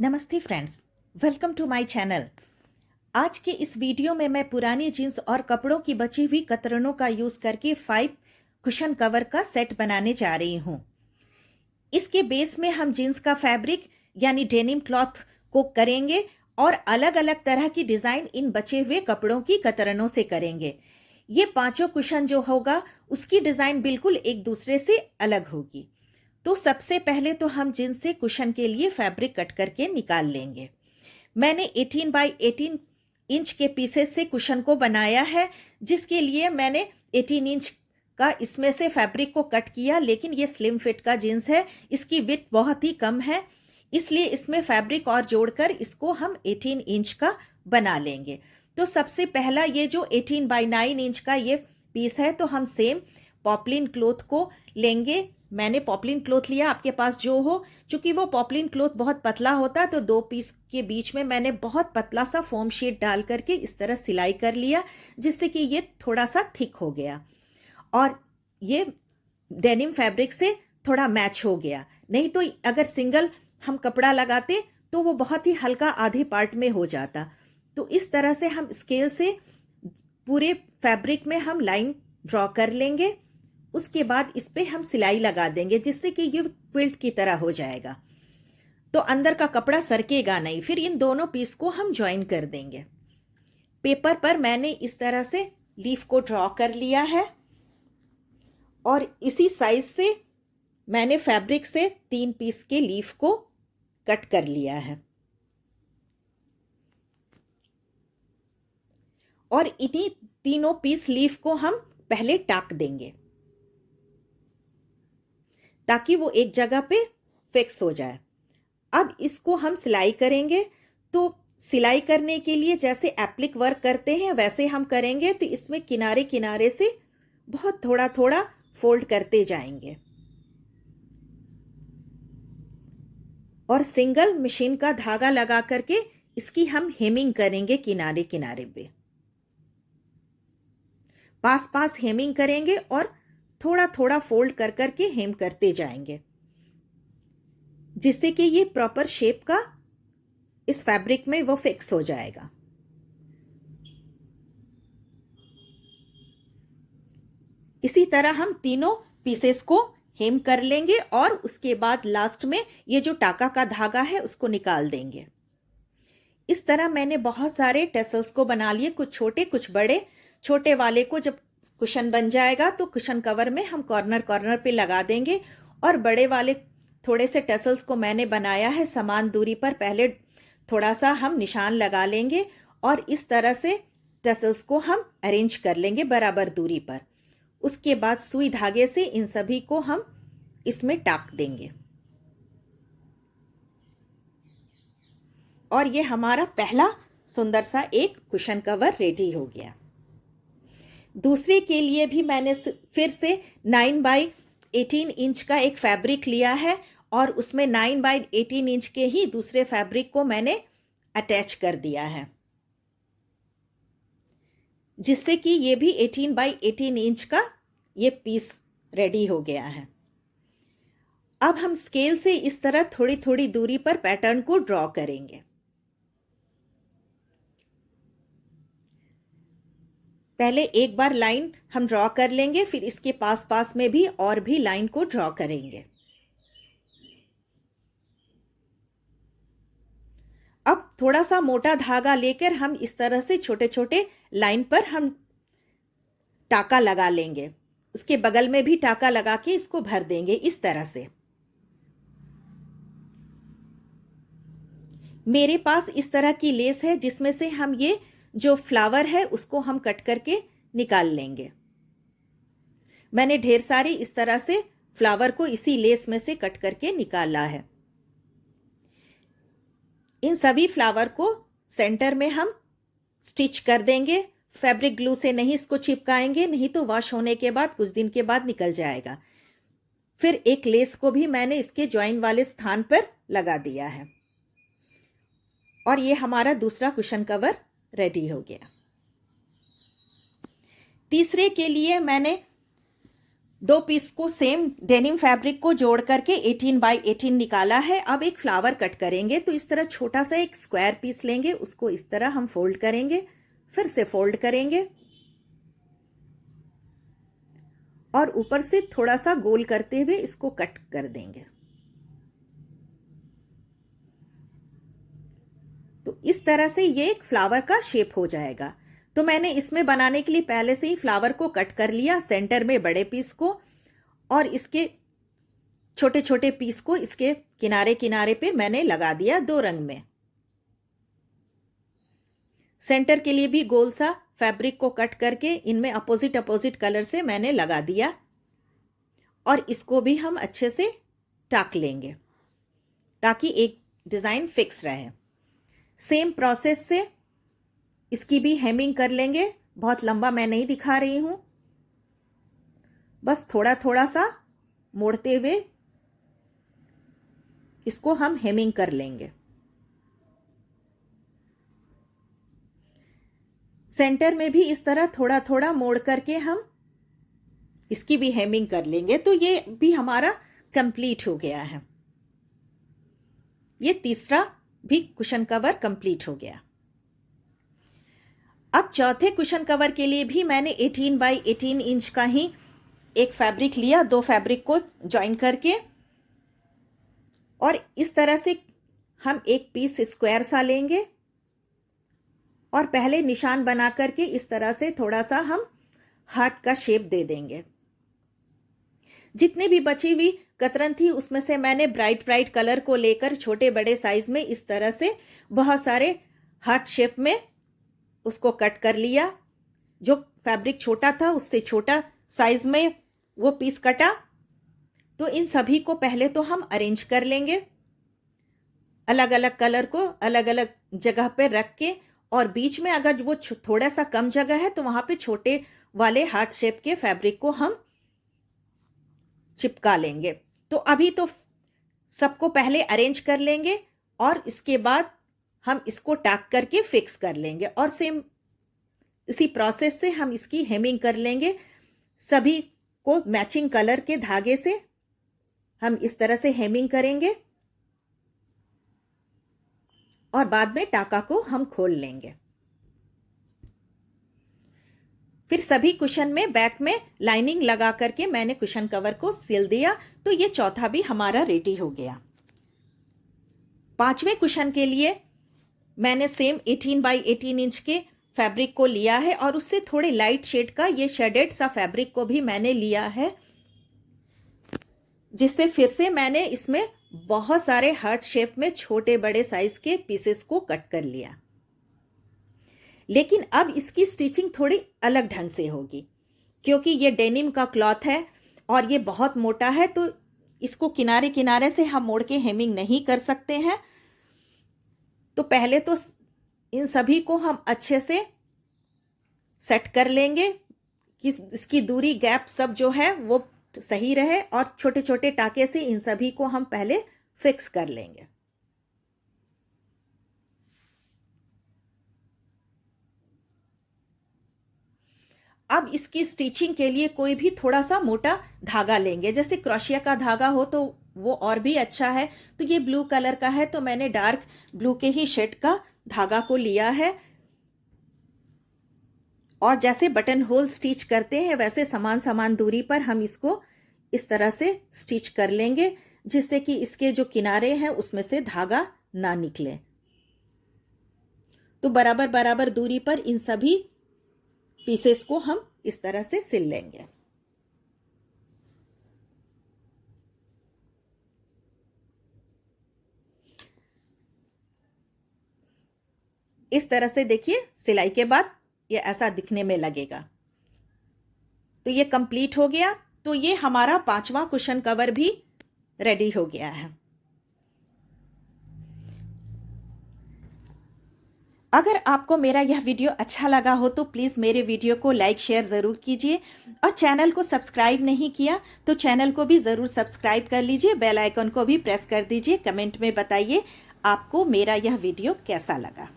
नमस्ते friends, welcome to my channel. आज के इस वीडियो में मैं पुरानी जीन्स और कपड़ों की बची हुई कतरनों का यूज़ करके 5 कुशन कवर का सेट बनाने जा रही हूँ। इसके बेस में हम जीन्स का फैब्रिक यानी डेनिम क्लॉथ को करेंगे और अलग अलग तरह की डिज़ाइन इन बचे हुए कपड़ों की कतरनों से करेंगे। ये पांचों कुशन जो होगा उसकी डिज़ाइन बिल्कुल एक दूसरे से अलग होगी। तो सबसे पहले तो हम जींस से कुशन के लिए फैब्रिक कट करके निकाल लेंगे। मैंने 18 बाई 18 इंच के पीसेस से कुशन को बनाया है, जिसके लिए मैंने 18 इंच का इसमें से फैब्रिक को कट किया। लेकिन ये स्लिम फिट का जीन्स है, इसकी विड्थ बहुत ही कम है, इसलिए इसमें फैब्रिक और जोड़कर इसको हम 18 इंच का बना लेंगे। तो सबसे पहला ये जो 18 बाई 9 इंच का ये पीस है, तो हम सेम पॉपलिन क्लॉथ को लेंगे। मैंने पॉपलिन क्लॉथ लिया, आपके पास जो हो। चूंकि वो पॉपलिन क्लॉथ बहुत पतला होता है, तो दो पीस के बीच में मैंने बहुत पतला सा फोम शीट डाल करके इस तरह सिलाई कर लिया, जिससे कि ये थोड़ा सा थिक हो गया और ये डेनिम फैब्रिक से थोड़ा मैच हो गया। नहीं तो अगर सिंगल हम कपड़ा लगाते तो वो बहुत ही हल्का आधे पार्ट में हो जाता। तो इस तरह से हम स्केल से पूरे फैब्रिक में हम लाइन ड्रॉ कर लेंगे। उसके बाद इस पे हम सिलाई लगा देंगे, जिससे कि ये क्विल्ट की तरह हो जाएगा, तो अंदर का कपड़ा सरकेगा नहीं। फिर इन दोनों पीस को हम ज्वाइन कर देंगे। पेपर पर मैंने इस तरह से लीफ को ड्रॉ कर लिया है और इसी साइज से मैंने फैब्रिक से 3 पीस के लीफ को कट कर लिया है और इन्हीं तीनों पीस लीफ को हम पहले टाक देंगे ताकि वो एक जगह पे फिक्स हो जाए। अब इसको हम सिलाई करेंगे। तो सिलाई करने के लिए जैसे एप्लिक वर्क करते हैं वैसे हम करेंगे। तो इसमें किनारे किनारे से बहुत थोड़ा थोड़ा फोल्ड करते जाएंगे और सिंगल मशीन का धागा लगा करके इसकी हम हेमिंग करेंगे। किनारे किनारे पे पास पास हेमिंग करेंगे और थोड़ा थोड़ा फोल्ड कर करके हेम करते जाएंगे, जिससे कि ये प्रॉपर शेप का इस फैब्रिक में वो फिक्स हो जाएगा। इसी तरह हम तीनों पीसेस को हेम कर लेंगे और उसके बाद लास्ट में ये जो टाका का धागा है उसको निकाल देंगे। इस तरह मैंने बहुत सारे टेसल्स को बना लिए, कुछ छोटे कुछ बड़े। छोटे वाले को जब कुशन बन जाएगा तो कुशन कवर में हम कॉर्नर कॉर्नर पे लगा देंगे और बड़े वाले थोड़े से टेसल्स को मैंने बनाया है समान दूरी पर। पहले थोड़ा सा हम निशान लगा लेंगे और इस तरह से टेसल्स को हम अरेंज कर लेंगे बराबर दूरी पर। उसके बाद सुई धागे से इन सभी को हम इसमें टाक देंगे और ये हमारा पहला सुंदर सा एक कुशन कवर रेडी हो गया। दूसरे के लिए भी मैंने फिर से 9 बाई 18 इंच का एक फैब्रिक लिया है और उसमें 9 बाई 18 इंच के ही दूसरे फैब्रिक को मैंने अटैच कर दिया है, जिससे कि ये भी 18 बाई 18 इंच का ये पीस रेडी हो गया है। अब हम स्केल से इस तरह थोड़ी थोड़ी दूरी पर पैटर्न को ड्रॉ करेंगे। पहले एक बार लाइन हम ड्रॉ कर लेंगे, फिर इसके पास पास में भी और भी लाइन को ड्रॉ करेंगे। अब थोड़ा सा मोटा धागा लेकर हम इस तरह से छोटे छोटे लाइन पर हम टाका लगा लेंगे। उसके बगल में भी टाका लगा के इसको भर देंगे इस तरह से। मेरे पास इस तरह की लेस है जिसमें से हम ये जो फ्लावर है उसको हम कट करके निकाल लेंगे। मैंने ढेर सारी इस तरह से फ्लावर को इसी लेस में से कट करके निकाला है। इन सभी फ्लावर को सेंटर में हम स्टिच कर देंगे। फैब्रिक ग्लू से नहीं इसको चिपकाएंगे, नहीं तो वॉश होने के बाद कुछ दिन के बाद निकल जाएगा। फिर एक लेस को भी मैंने इसके ज्वाइन वाले स्थान पर लगा दिया है और ये हमारा दूसरा कुशन कवर रेडी हो गया। तीसरे के लिए मैंने दो पीस को सेम डेनिम फैब्रिक को जोड़ करके 18 बाई 18 निकाला है। अब एक फ्लावर कट करेंगे, तो इस तरह छोटा सा एक स्क्वायर पीस लेंगे, उसको इस तरह हम फोल्ड करेंगे, फिर से फोल्ड करेंगे और ऊपर से थोड़ा सा गोल करते हुए इसको कट कर देंगे। तो इस तरह से ये एक फ्लावर का शेप हो जाएगा। तो मैंने इसमें बनाने के लिए पहले से ही फ्लावर को कट कर लिया, सेंटर में बड़े पीस को और इसके छोटे छोटे पीस को इसके किनारे किनारे पे मैंने लगा दिया 2 रंग में। सेंटर के लिए भी गोल सा फैब्रिक को कट करके इनमें अपोजिट अपोजिट कलर से मैंने लगा दिया और इसको भी हम अच्छे से टाक लेंगे ताकि एक डिज़ाइन फिक्स रहे। सेम प्रोसेस से इसकी भी हेमिंग कर लेंगे। बहुत लंबा मैं नहीं दिखा रही हूं, बस थोड़ा थोड़ा सा मोड़ते हुए इसको हम हेमिंग कर लेंगे। सेंटर में भी इस तरह थोड़ा थोड़ा मोड़ करके हम इसकी भी हेमिंग कर लेंगे। तो ये भी हमारा कंप्लीट हो गया है। ये तीसरा भी कुशन कवर कंप्लीट हो गया। अब चौथे कुशन कवर के लिए भी मैंने 18 बाई 18 इंच का ही एक फैब्रिक लिया, 2 फैब्रिक को ज्वाइन करके और इस तरह से हम एक पीस स्क्वायर सा लेंगे और पहले निशान बना करके इस तरह से थोड़ा सा हम हार्ट का शेप दे देंगे। जितनी भी बची हुई कतरन थी उसमें से मैंने ब्राइट ब्राइट कलर को लेकर छोटे बड़े साइज में इस तरह से बहुत सारे हार्ट शेप में उसको कट कर लिया। जो फैब्रिक छोटा था उससे छोटा साइज में वो पीस कटा। तो इन सभी को पहले तो हम अरेंज कर लेंगे, अलग अलग कलर को अलग अलग जगह पे रख के, और बीच में अगर वो थोड़ा सा कम जगह है तो वहां पे छोटे वाले हार्ट शेप के फैब्रिक को हम चिपका लेंगे। तो अभी तो सबको पहले अरेंज कर लेंगे और इसके बाद हम इसको टाक करके फिक्स कर लेंगे और सेम इसी प्रोसेस से हम इसकी हेमिंग कर लेंगे। सभी को मैचिंग कलर के धागे से हम इस तरह से हेमिंग करेंगे और बाद में टाका को हम खोल लेंगे। फिर सभी कुशन में बैक में लाइनिंग लगा करके मैंने कुशन कवर को सिल दिया। तो ये चौथा भी हमारा रेडी हो गया। पांचवें कुशन के लिए मैंने सेम 18 बाई 18 इंच के फैब्रिक को लिया है और उससे थोड़े लाइट शेड का ये शेडेड सा फैब्रिक को भी मैंने लिया है, जिससे फिर से मैंने इसमें बहुत सारे हार्ट शेप में छोटे बड़े साइज के पीसेस को कट कर लिया। लेकिन अब इसकी स्टिचिंग थोड़ी अलग ढंग से होगी क्योंकि ये डेनिम का क्लॉथ है और ये बहुत मोटा है, तो इसको किनारे किनारे से हम मोड़ के हेमिंग नहीं कर सकते हैं। तो पहले तो इन सभी को हम अच्छे से सेट कर लेंगे कि इसकी दूरी गैप सब जो है वो सही रहे और छोटे छोटे टाके से इन सभी को हम पहले फिक्स कर लेंगे। अब इसकी स्टिचिंग के लिए कोई भी थोड़ा सा मोटा धागा लेंगे, जैसे क्रोशिया का धागा हो तो वो और भी अच्छा है। तो ये ब्लू कलर का है तो मैंने डार्क ब्लू के ही शेड का धागा को लिया है और जैसे बटन होल स्टिच करते हैं वैसे समान समान दूरी पर हम इसको इस तरह से स्टिच कर लेंगे, जिससे कि इसके जो किनारे हैं उसमें से धागा ना निकले। तो बराबर बराबर दूरी पर इन सभी पीसेस को हम इस तरह से सिल लेंगे। इस तरह से देखिए सिलाई के बाद ये ऐसा दिखने में लगेगा। तो ये कंप्लीट हो गया। तो ये हमारा पांचवा कुशन कवर भी रेडी हो गया है। अगर आपको मेरा यह वीडियो अच्छा लगा हो तो प्लीज़ मेरे वीडियो को लाइक शेयर ज़रूर कीजिए और चैनल को सब्सक्राइब नहीं किया तो चैनल को भी ज़रूर सब्सक्राइब कर लीजिए। बेल आइकन को भी प्रेस कर दीजिए। कमेंट में बताइए आपको मेरा यह वीडियो कैसा लगा।